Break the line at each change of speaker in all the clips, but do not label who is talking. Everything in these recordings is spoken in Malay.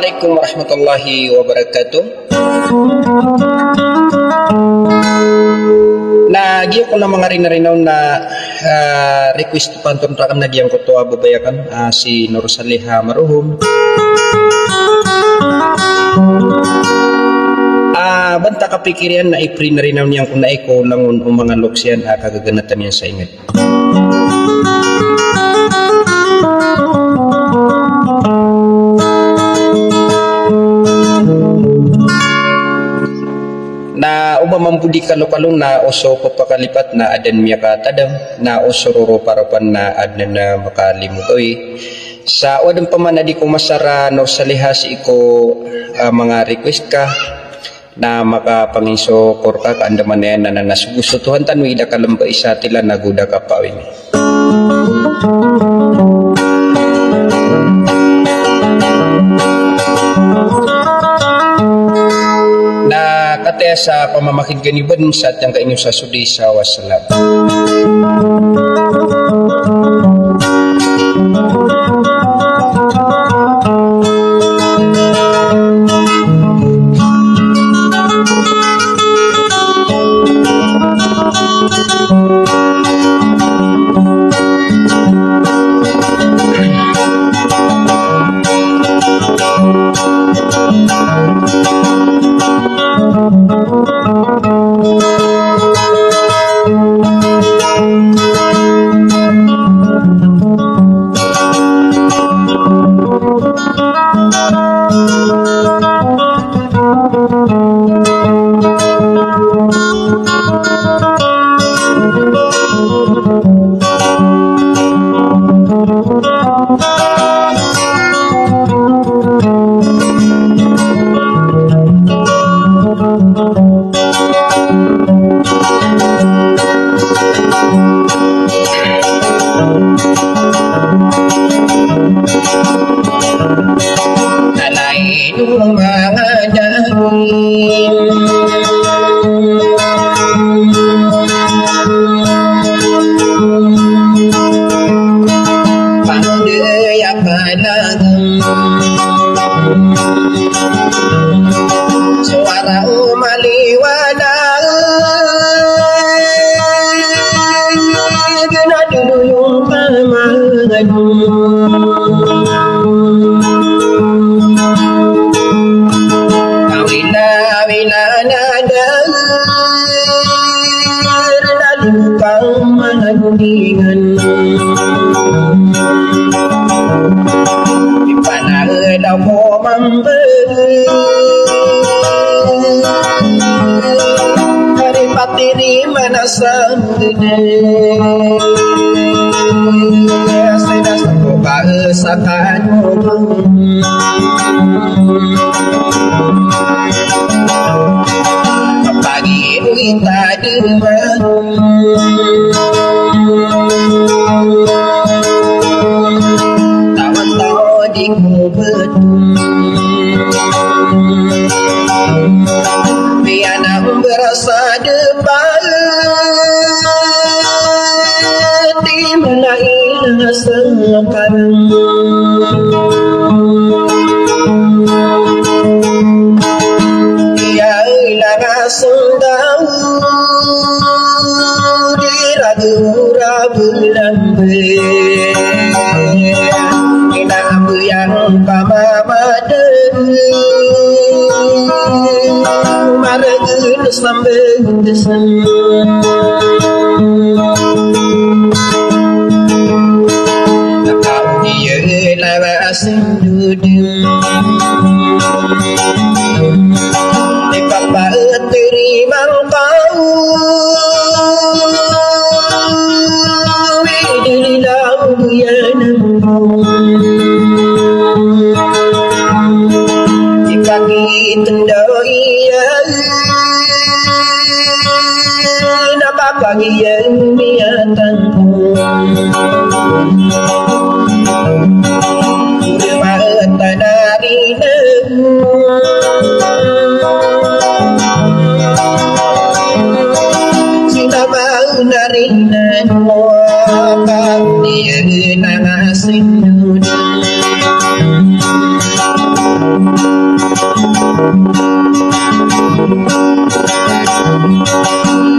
Assalamualaikum warahmatullahi wabarakatuh. Nah, dia ko na mga rinarinaw na request pantun rakan na diyang kutuwa babayakan si Nur Saliha Maruhum. Banta kapikirian na ipri na rinaw niyang kuna iko langun mga luksyan kagaganatan niya sa ingat. Na umamampudi kalong na oso papakalipat na adan miya katadam na osororo parapan na adna na makalimutoy sa wadang pamanadi ko masara Nur Saliha si iko mga request ka na makapanginso korka kaandaman na yan na nasugusto Tuhan tanwi da kalamba isa tila naguda kapawin na kataya sa pamamakin ganiban sa atyang kainyo sa sudi sa wasalam.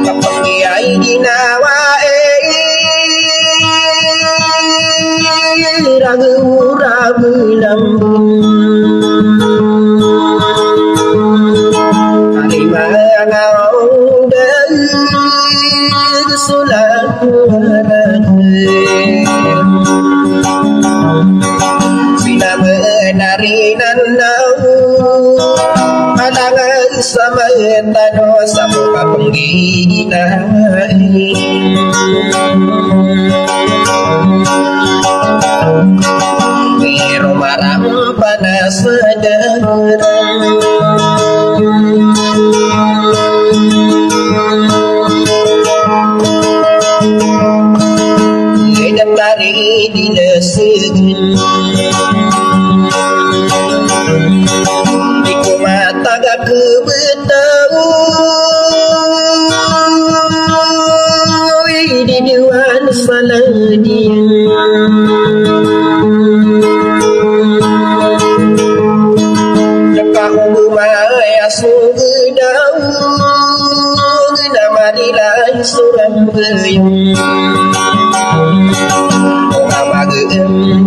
Kapangyay ginawa ragu-ragu lambung Halimangau dari sulat Sina menari nanau Halangan sama tano Samuka pengginai Biru marang panas darah dan tari di lesegin di kumata gak kebetau di dewan saladian dekat umumaya sugedau genamarilah suram beyung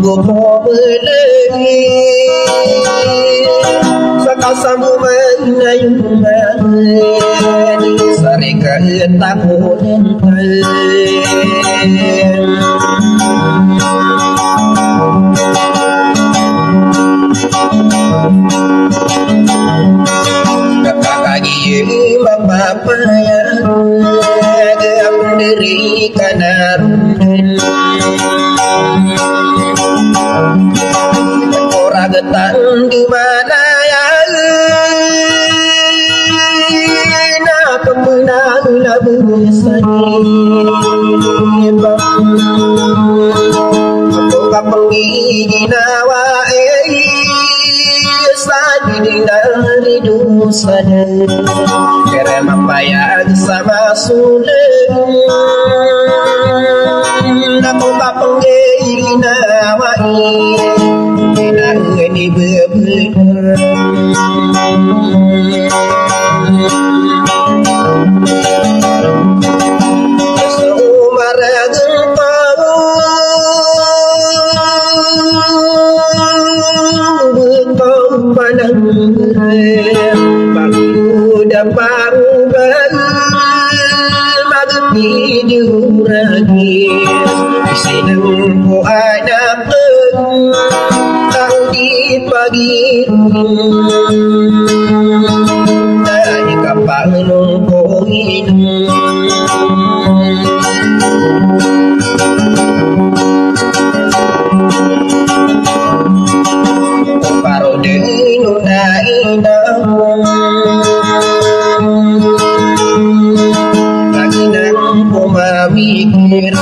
Gopo belegi Sakal sambu menayung mani Sarika tamu nentai Kakak kaki bapak ya Gak diri kanarun Ora getan di mana ya na pemenang labu sani bang Aku kapengi nawa sadi dari dosa kerem payah sama sulen Aku kapengi nawa ini bebenar Seumara gempau Bentong pandang Baku dan baru baru Mageti diuragi Sinang ku ada di pagi dari kapal nunggu hidung baru denu nainam lagi nangku mamikir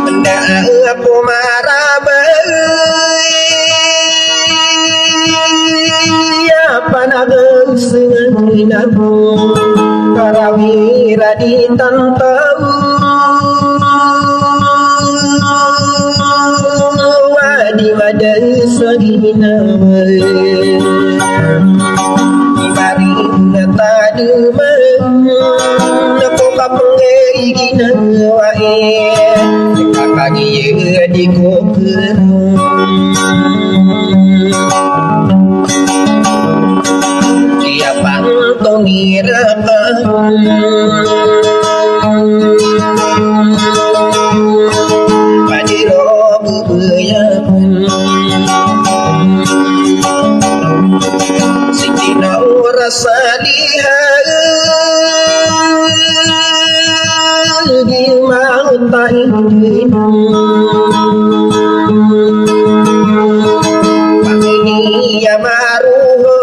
benda aku marah panagang sengainamu karawira di tantau wadi madan saginawa ibari ngata demang napo kapengay ginawa kakagi di kokerong Siapang tongirapan Padiro bubuyapan Sitina rasa lihat Di mauta indinu Pangini ya maruho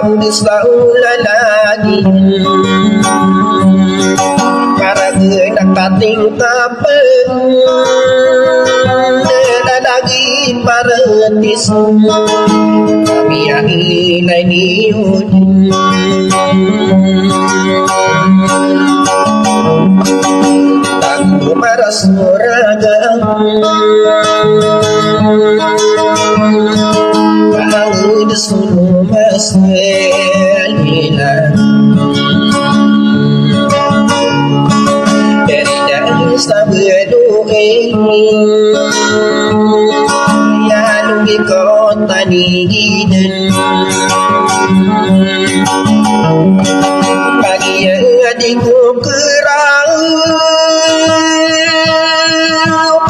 Udah saula lagi para genak kating kapeng lagi para tisu kami yang ilai niudin tangguh marah suragam sunu masalila dari sabeduin ya lugi kota digiden pagi yang adikku kerang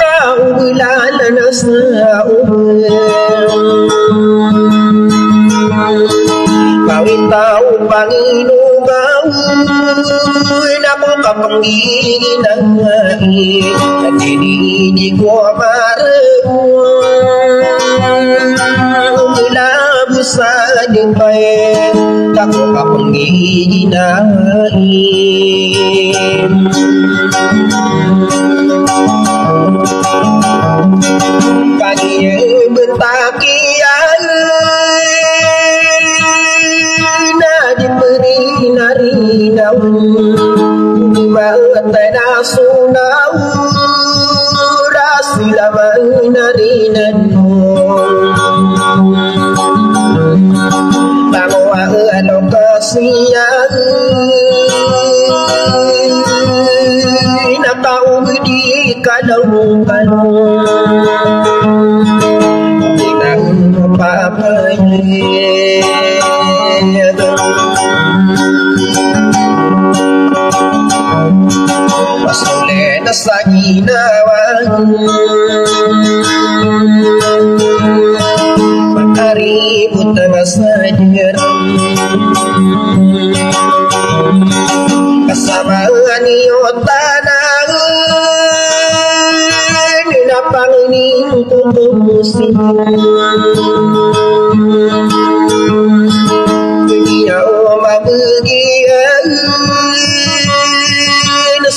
kau bulan kawin tahu panginu bau namo kapangginang ngai jadi di gua maru mula busa di pae tako kapangginang pagi bentakian diberi nari daun mata sunau rasilaman nari nanun bawa lokasian nakau di kalung-kalung tinang papanya pasole na sa ginawan makaribot ang asadyer kasama niyo tanang ninapangining tutusin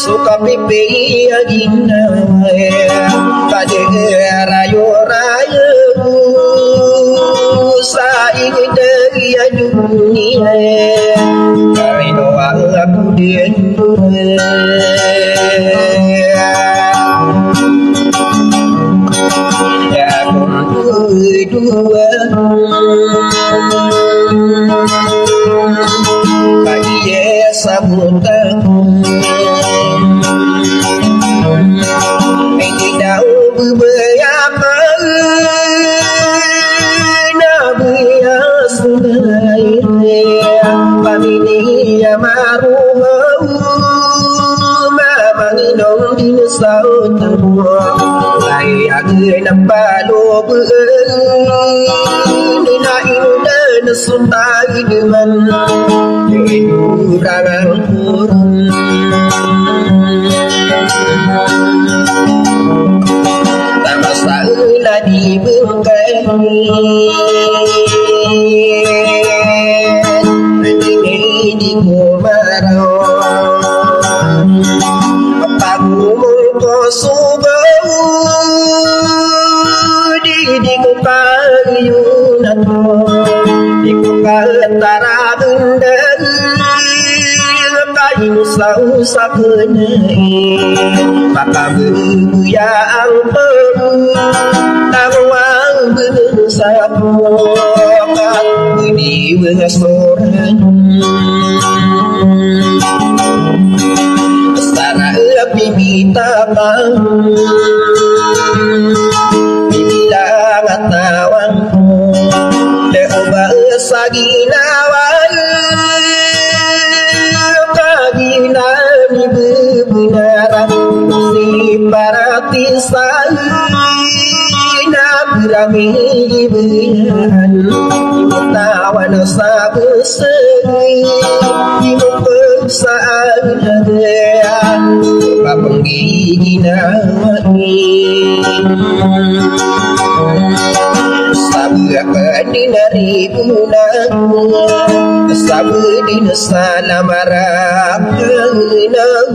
suka pipi aginawe pada rayo rayo saing dia dunia kami doa aku dia ya dua kaya sabutan suntai dengan hiduran kurun tak masalah dibengkai ini di kumarau pagu mengkosubau di kukayunan antara bendeng kayu usah kenai maka yang tawang bersapokat di besoran setara api bitapang dibilang tawang saginawan kaginani bebenaran si paratisan nabirami beyan imutawan sabeseng imupesaan hadean kapengginawani sabuakan dinari punang sabu dinasana marak kenang